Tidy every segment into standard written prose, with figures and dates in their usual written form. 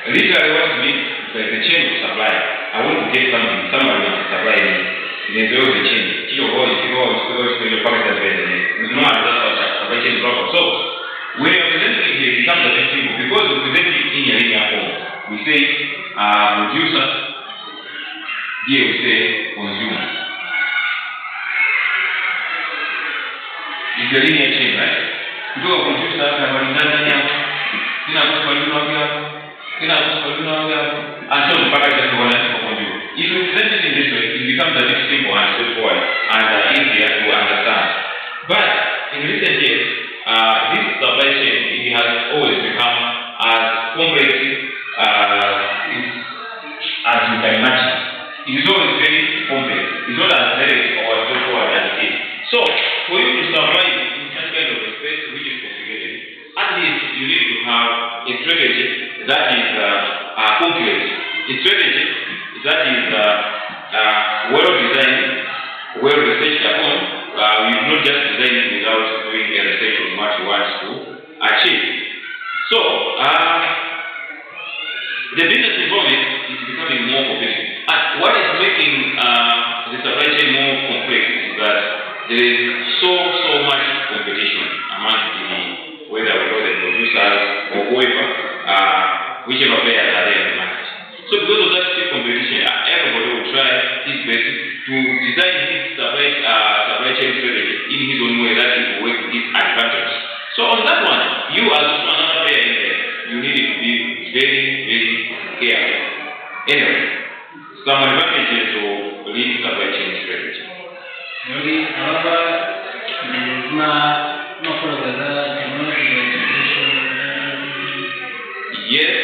Literally what it means is like the chain of supply. I want to get something, somebody wants to supply me. There's always a chain. You go, your pocket has been in it. There's no other supply chain problem. So, when you're presenting it here, it becomes a bit simple because we present it in a linear form. We say producer, here we say consumer. It's a linear chain, right? You go to producer, and so the package is going to for you. If you present it in this way, it becomes a bit simple and straightforward and easier to understand. But in recent years, this supply chain it has always become as complex as you can imagine. It is always very complex. It's not as direct or straightforward as it is. So, for you to survive in such kind of a space which is complicated, at least you need to have a strategy that is complete. A strategy that is well designed, well researched upon. You not just design it without doing a research on what you want to achieve. So, the business environment is becoming more competitive. And what is making the supply chain more complex is that there is so much competition among whether we call the producers or whoever, whichever players are there in the market. So because of that stiff competition, everybody will try his best to design his supply chain strategy in his own way that it will work to his advantage. So on that one, you as another player in there, you need to be very, very careful. Anyway, some advantages of lean supply chain strategy. Yes,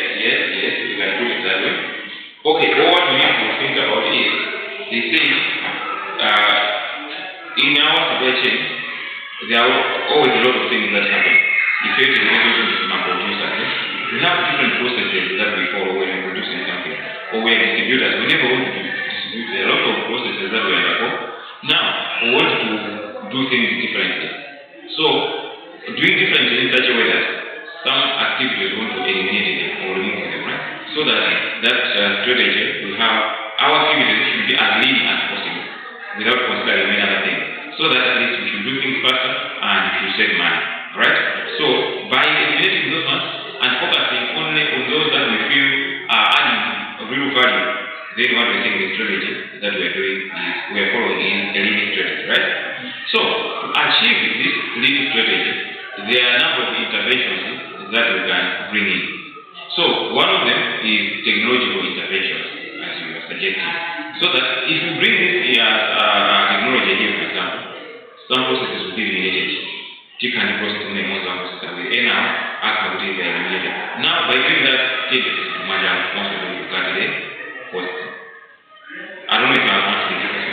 you can put it that way. Okay, what we need to think about is, they say, in our supply chain, there are always a lot of things that happen. Effectively, we have different processes that we follow when we're producing something. Or we are distributors. Whenever we want to distribute, there are a lot of processes that we undergo. Now, we want to do things differently. So, doing differently in such a way that some activities we want to eliminate them or remove them, right? So that strategy, we have our activities should be as lean as possible without considering many other things. So that at least we should do things faster and we should save money, right? So by eliminating those ones and focusing only on those that we feel are adding real value, then what we think the strategy that we are doing is we are following a lean strategy, right? So to achieve this lean strategy, there are a number of interventions that we can bring in. So one of them is technological interventions, as you were suggesting. So that if you bring this technology here, for example, some processes will be eliminated. Typically, processes in the most processes will end up activities are eliminated. Now, by doing that, take this to manage most of them to cut the cost. I don't know if I want to do this.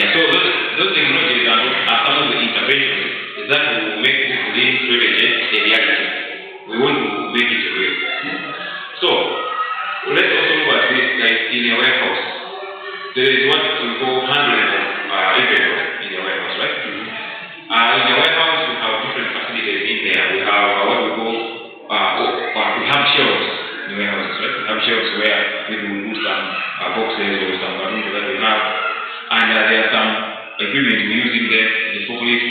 Yeah, so those technologies are some of the interventions that will make this lean strategy a reality. We want to make it real. So, let's also look at this like in a warehouse. There is what we call handling of inventory in a warehouse, right? In the warehouse, we have different facilities in there. We have what we call, we have shelves in the warehouse, right? We have shelves where maybe we put some boxes or some balloons that we have. And there are some equipment we use in there, the forklift.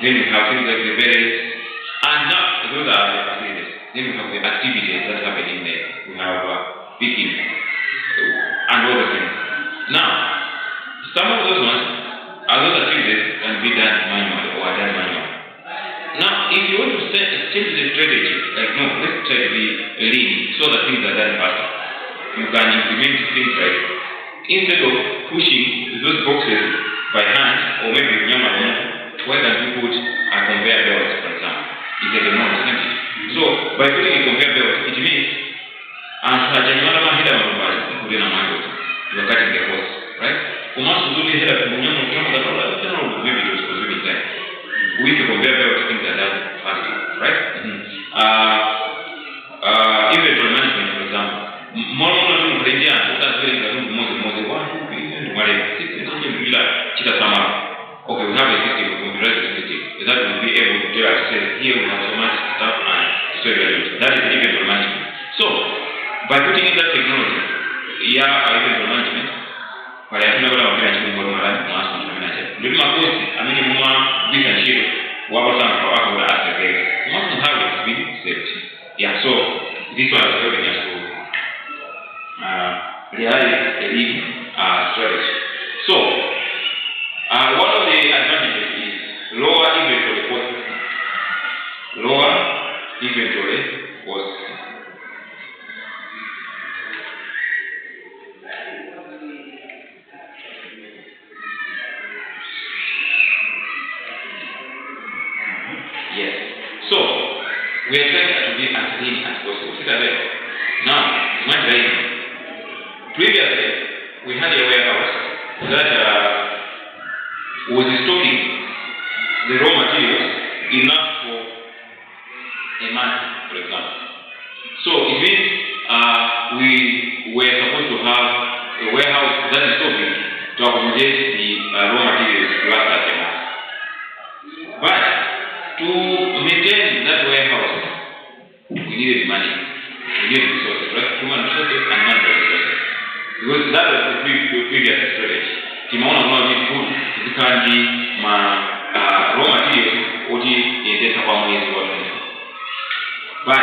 Then we have things like the beds. And now, those are the facilities. Then we have the activities that happen in there. We have picking and other things. Now, some of those ones, those activities can be done manually or done manually. Now, if you want to change the strategy, like no, let's try to be lean so that things are done faster. You can implement things like, instead of pushing those boxes by hand or maybe why don't you put a conveyor belt, for example? It's a technology, isn't it? So, by putting a conveyor belt, it means you are cutting the cost, right? Maybe it was consuming time. With the conveyor belt, things are done faster, right? Inventory management, for example. Okay, we have a system, a computerized system, that will be able to tell us, say, here we have so much stuff and so that is the inventory management. So, By putting in that technology, inventory management, but I don't know what I'm going to do. Little cost, I mean, business share, what was done for us as a game. Most of how it has been saved. Yeah, so this one is helping us to realize a lead strategy. So, one of the advantages is lower inventory cost. Lower inventory cost. Yes. So, we are trying to be as lean as possible. See that there? Now, imagine previously, we had a warehouse that was stocking the raw materials enough for a month, for example. So, it means we were supposed to have a warehouse that is stocking to accommodate the raw materials to last us a month. But to maintain that warehouse, we needed money, we needed resources, right? Human resources and manpower resources. Because that was the previous strategy. Timona need food, physically, raw materials, in data is what we need. But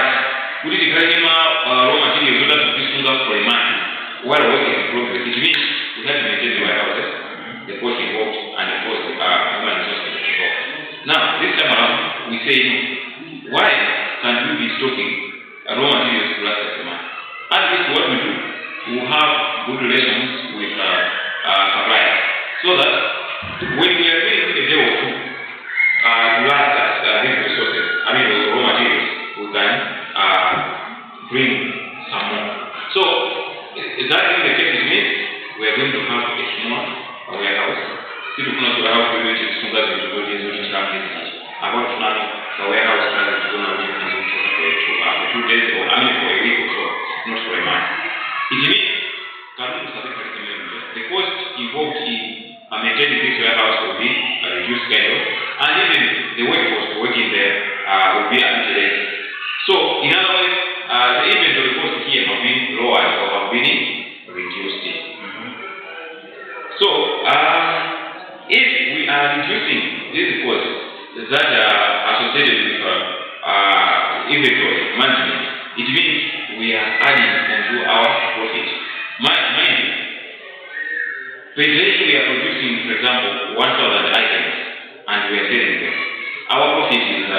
we did raw materials so that we stood up for a month while working in progress. It means we had to maintain the warehouses, the cost involved, and of course human resources involved. Now, this time around, we say, why can't we be stocking raw materials to last us a month? At least what we do, we have good relations with suppliers, so that when we are doing a day or two to last us these resources, raw materials, we can bring some more. So, that being the case, it means we are going to have a small warehouse. People cannot warehouse which is stronger than the body is which have business. About now, the warehouse has to go now for 2 days or for a week or so, not for a month. It means the cost involved in maintaining this warehouse will be reduced kind of, and even the workforce working there will be a bit less. So, in other words, the inventory cost here have been lowered or have been reduced. So, if we are reducing these costs that are associated with inventory management, it means we are adding onto our profit. Mind you, we are producing, for example, 1,000 items and we are selling them. Our profit is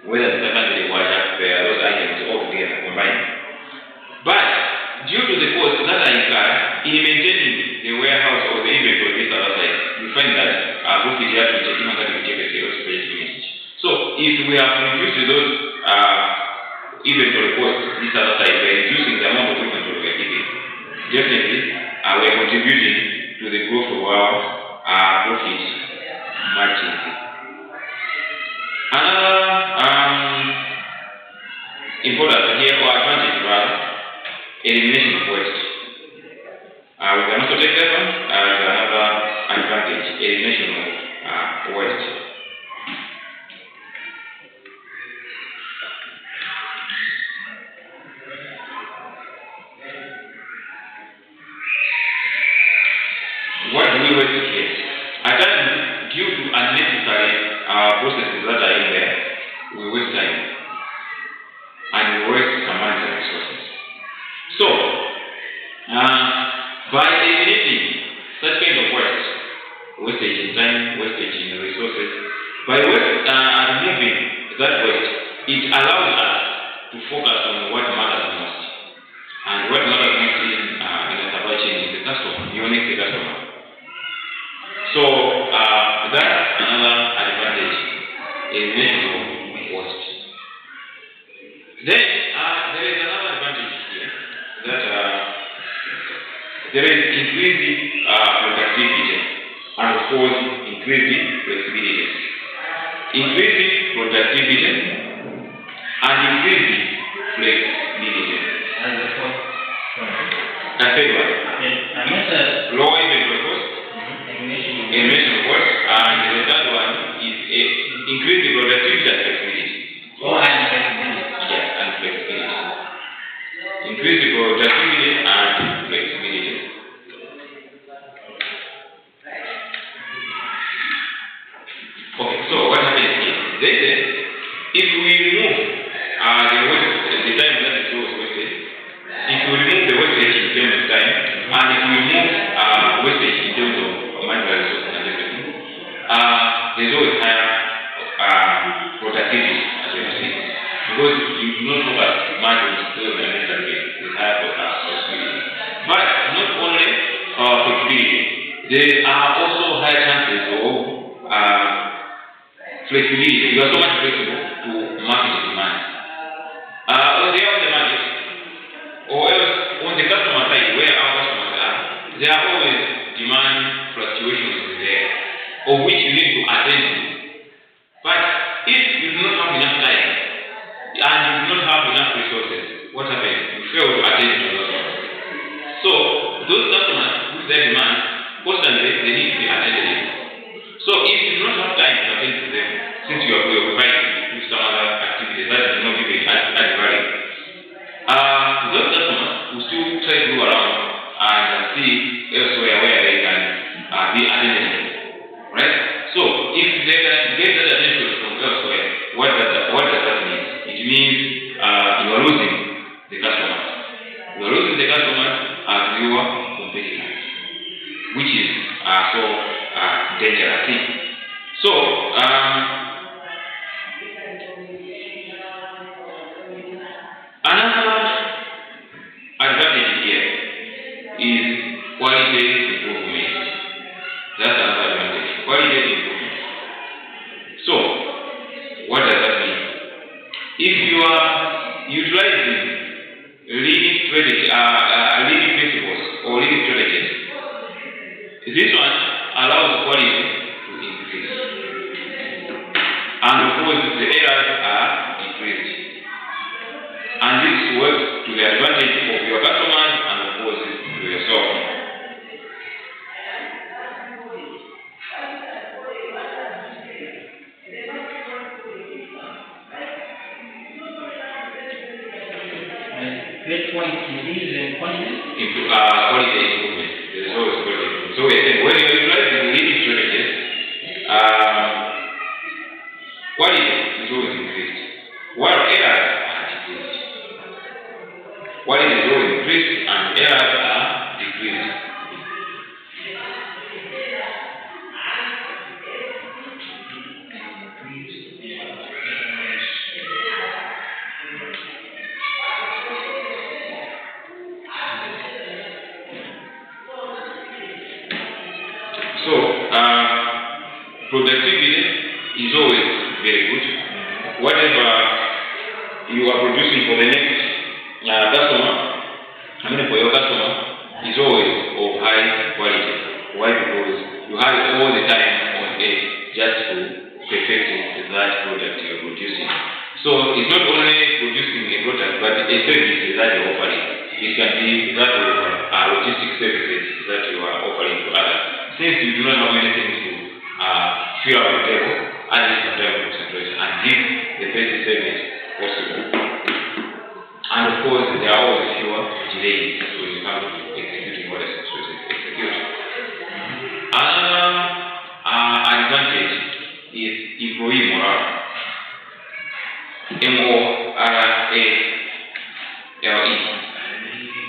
whether the secondary or those items all together combined. But due to the cost that I incur in maintaining the warehouse or the inventory on this other side, you find that our profit here to check a sales page image. So if we have reduced those inventory costs this other side, we are reducing the amount of inventory we are keeping. Definitely, we are contributing to the growth of our profit margin. Another important here or advantage rather, elimination of waste. We can also take that one as another advantage, elimination of waste. What do we waste here? At times, due to unnecessary processes that are in there, we waste time and we waste some money and resources. So, by eliminating such kind of waste, wastage in time, wastage in resources, by removing that waste, it allows us to focus on what matters most. And what matters most in a supply chain is the customer, the unique customer. So that's another advantage, elimination of waste. Then there is another advantage here that there is increasing productivity and of course increasing flexibility. Increasing productivity and increasing flexibility. And the fourth one. The third one. Yes. Lower inventory cost. Elimination of cost. And the third one is increasing productivity and flexibility. Oh, and flexibility. Yes, and flexibility. Increase there are also higher chances of flexibility. You are so much flexible to market demand. On the other market, or else on the customer side, where our customers are, there are always demand fluctuations there, of which you need to attend to. But if you do not have enough time and you do not have enough resources, what happens? You fail to attend to those ones. So those customers with their demand, constantly they need to be attended to. So if you do not have time to attend to them, since you are preoccupied with some other activities that do not give you add value, those customers will still try to go around and see elsewhere where they can be attended to. Right? So if they can get that attention from elsewhere, what does that mean? It means you are losing the customers. You are losing the customers as your competitors, which is so dangerous thing. So another advantage here is quality improvement. That's another advantage. Quality improvement. So what does that mean? If you are utilizing leading strategy, leading principles or leading strategies, this one allows quality to increase. And of course, the errors are decreased. And this works to the advantage of your customers and of course to yourself. Great point. Increase in quantity. Quality improvement. There is always quality improvement. So we are saying when you utilize the leading strategies, quality is always increased, while errors are decreased. Quality is always increased and errors are decreased. So, productivity is always very good. Whatever you are producing for the next customer, for your customer, is always of high quality. Why? Because you have all the time on it just to perfect that product you are producing. So, it's not only producing a product, but a service that you are offering. It can be that of logistic services that you are offering to others. Since you do not have anything to fill up the table, at least have time to concentrate and give the best service possible. And of course, there are always fewer delays when you come to executing what is supposed to execute. Another advantage is employee morale. M-O-R-A-L-E.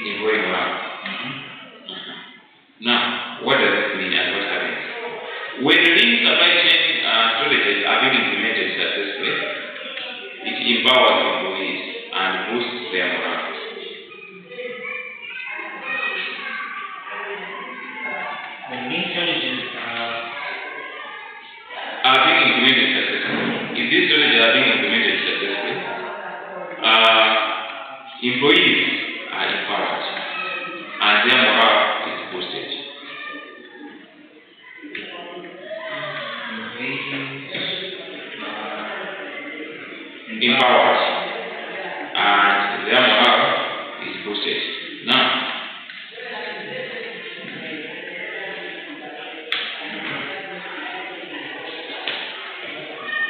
Employee morale. Now, what does this mean and what happens? When lean supply chain strategies are being implemented successfully, it empowers employees and boosts their morale. When lean strategies are being implemented successfully, if these strategies are being implemented successfully, employees are empowered and their morale is boosted. Empowered and their morale is boosted. Now,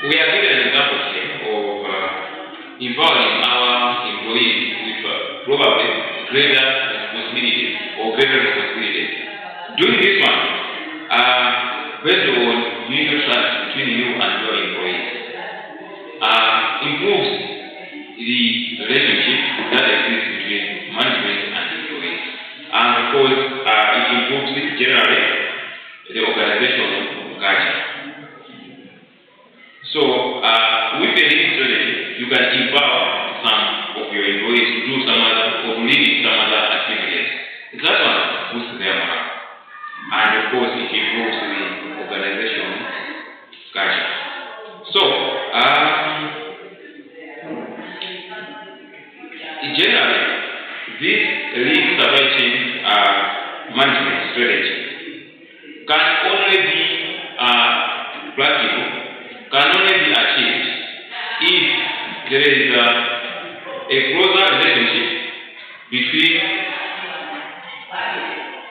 we are given an example here of empowering our employees with probably greater responsibility or greater responsibility. Doing this one, based on mutual trust between you and your employees, improves the relationship that exists between management and employees. And of course, it improves generally the organizational culture. So, with the leading strategy, you can empower some of your employees to do some other, or to lead in some other activities. That one boosts their morale. And of course, it generally, this lean supply chain management strategy can only be practical, can only be achieved if there is a closer relationship between,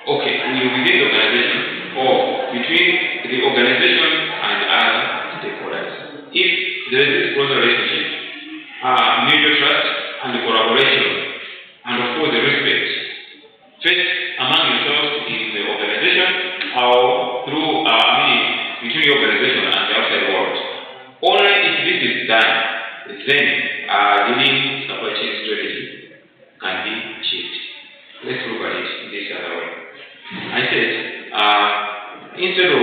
within the organization or between the organization and other stakeholders. If there is this closer relationship, mutual trust and collaboration, and of course the respect, first among yourselves in the organization or through between the organization and the outside world. Only if this is done, then the lean supply chain strategy can be achieved. Let's look at it this other way. I said, instead of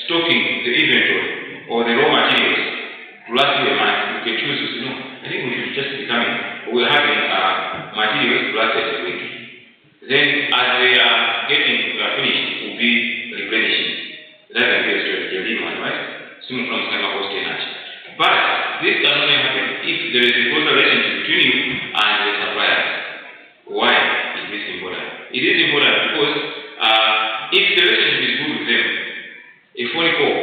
stocking the inventory or the raw materials to last you a month, you can choose to say, no, I think we should just be coming. We're having materials to last us a week. Then, as they are getting finished, we'll be replenishing. That can be a strategy, a lean one, right? Soon from cost energy. But this can only happen if there is a close relationship between you and the suppliers. Why is this important? It is important because if the relationship is good with them, a phone call,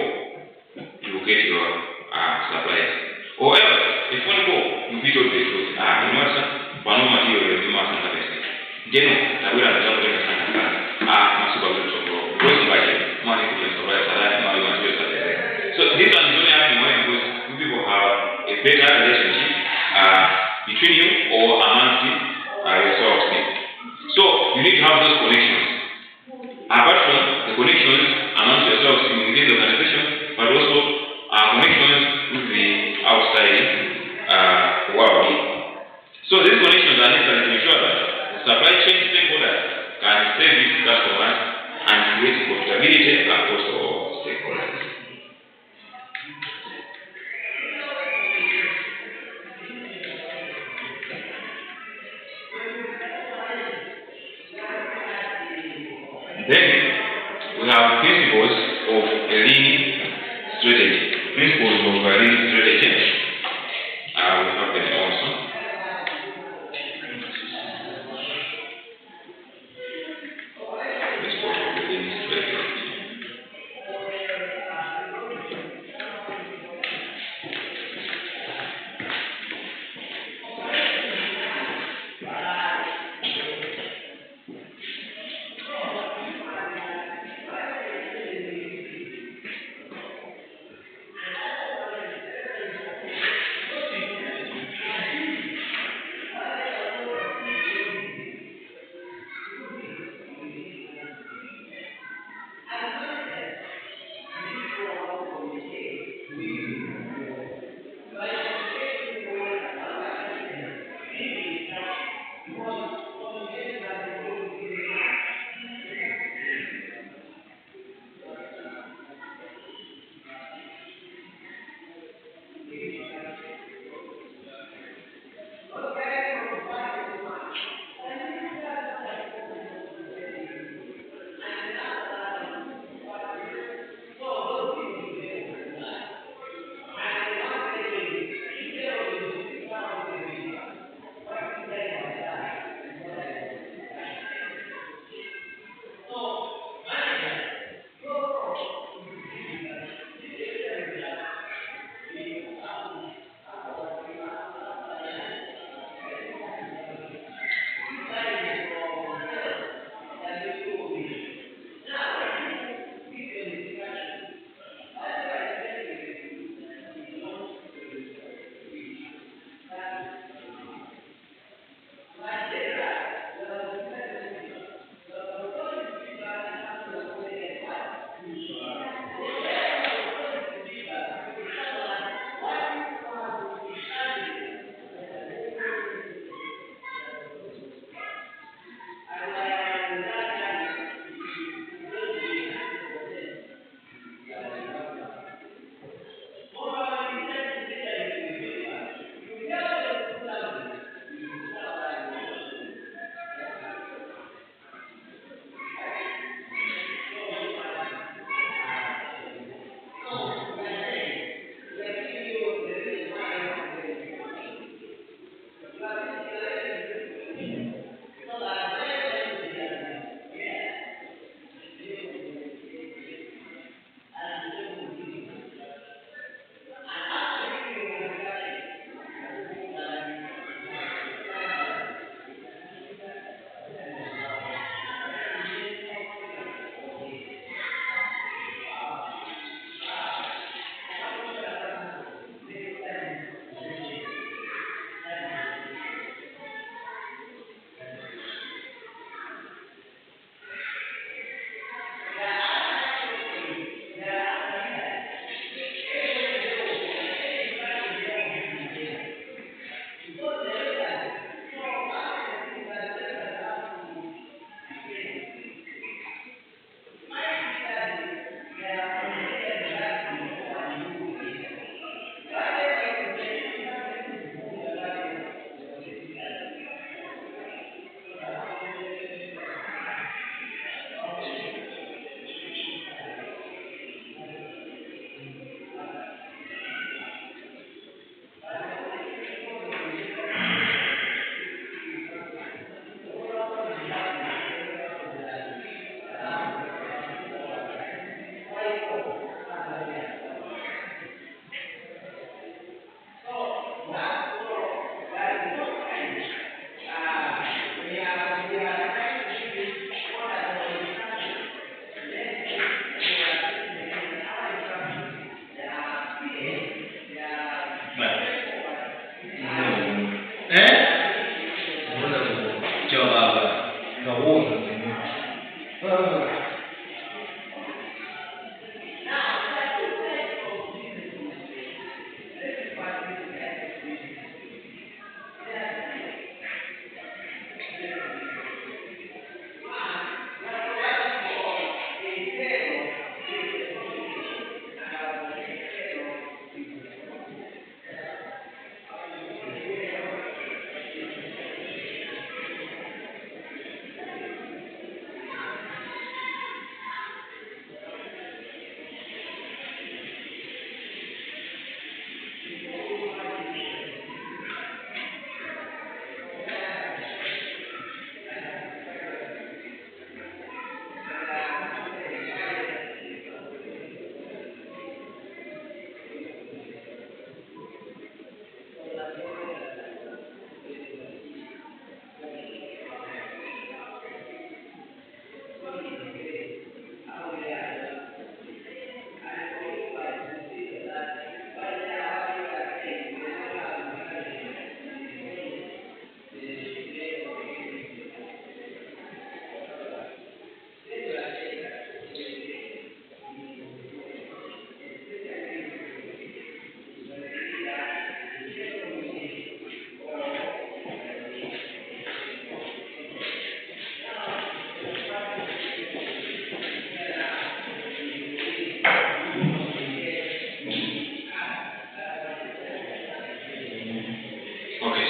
you will get your suppliers. Or else, a phone call, you will be told the truth. You know what, sir? For no material, you must have it. Then, I will have to tell them money to the suppliers, so this one is only happening when because you people have a better relationship between you or amongst yourselves. So you need to have those connections. Apart from the connections amongst yourselves within the organization, but also connections with the outside world. So these connections are necessary to ensure that the supply chain stakeholders can service customers and create profitability across all stakeholders. Then we have principles of a lean strategy. Principles of a lean strategy. We have them also. Principles of the lean strategy.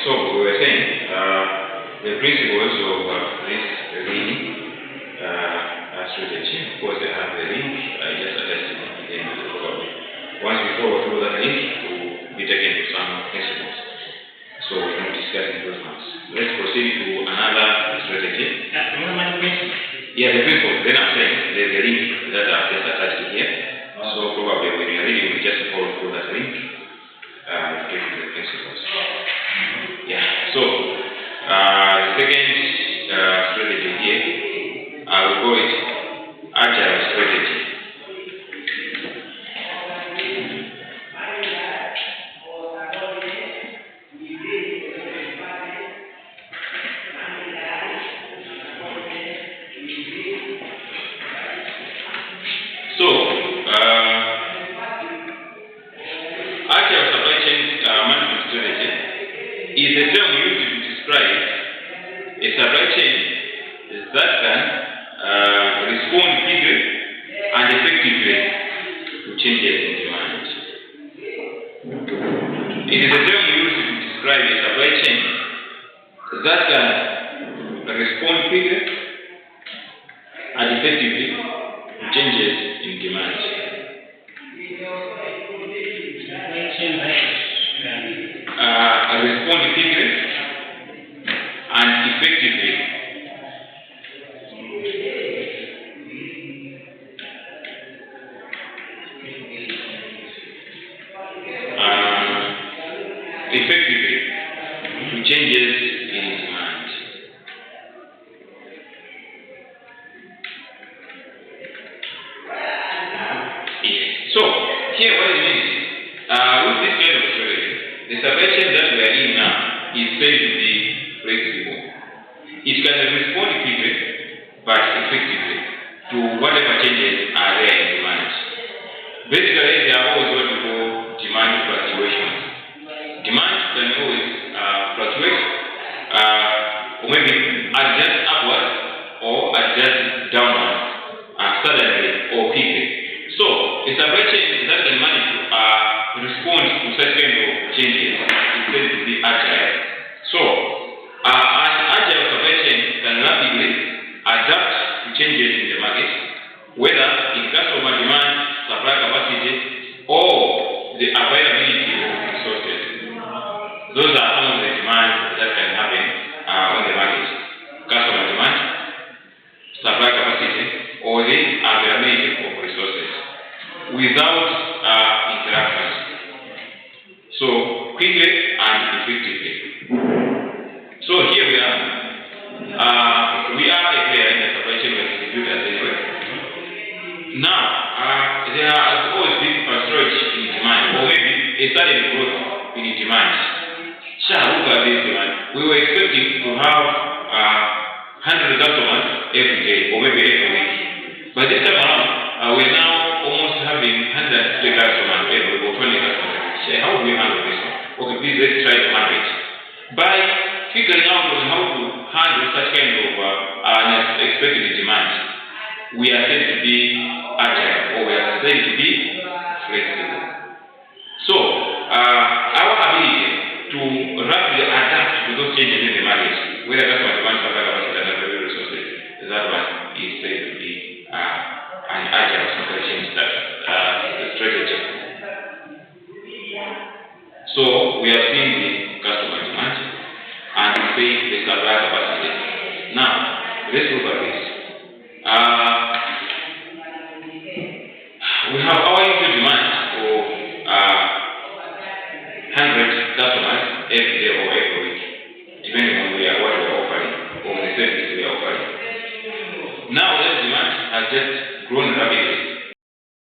So we were saying the principles of this reading strategy. Of course, they have the link. I just attached it in the follow. Once we follow through that link, we'll be taken to some principles. So we're not discussing those ones. Let's proceed to another strategy. Yeah, the principles. Then I'm saying there's a link that I've just attached here. So probably when you're reading, we just follow through that link to get to the principles. Yeah, so the second strategy here, I will call it agile strategy. So, agile supply chain management strategy is a term used to describe a supply chain that can respond quickly and effectively to changes in demand. It is a term used to describe a supply chain that can respond quickly and effectively to changes in demand. Respond quickly and effectively. Effectively to changes in demand. Yes. So here what it means is with this kind of strategy, the supply chain that we are in now is said to be flexible. It can respond quickly but effectively to whatever changes are there in demand. Basically, there are always what we call demand fluctuations. Demand can always fluctuate or maybe adjust upward or adjust downward suddenly or quickly. So, a supply chain that can manage to respond to such kind of changes is said to be agile. So, an agile supply chain can rapidly adapt to changes in the market, whether in customer demand, supply capacity, or the availability of resources. Those are some of the demands that can happen on the market: customer demand, supply capacity, or the availability of resources without interruptions. So quickly and effectively. So here we are. We are a player in the supply chain of distributors anyway. Now, there has always been a surge in demand, or maybe a sudden growth in demand. Look at this demand. We were expecting to have 100 customers every day or maybe every week. But this time around, we're now almost having 150 customers every week or 20 customers every day. How do we handle this one? Okay, please let's try to handle it. By figuring out on how to handle such kind of unexpected demand, we are said to be agile or we are said to be flexible. So, our ability to rapidly adapt to those changes in the market, whether that's what demand supply capacity and available resources, that one is said to be an agile supply chain strategy. So, we have seen the customer demand and we say the supply capacity. Now, let's look at this.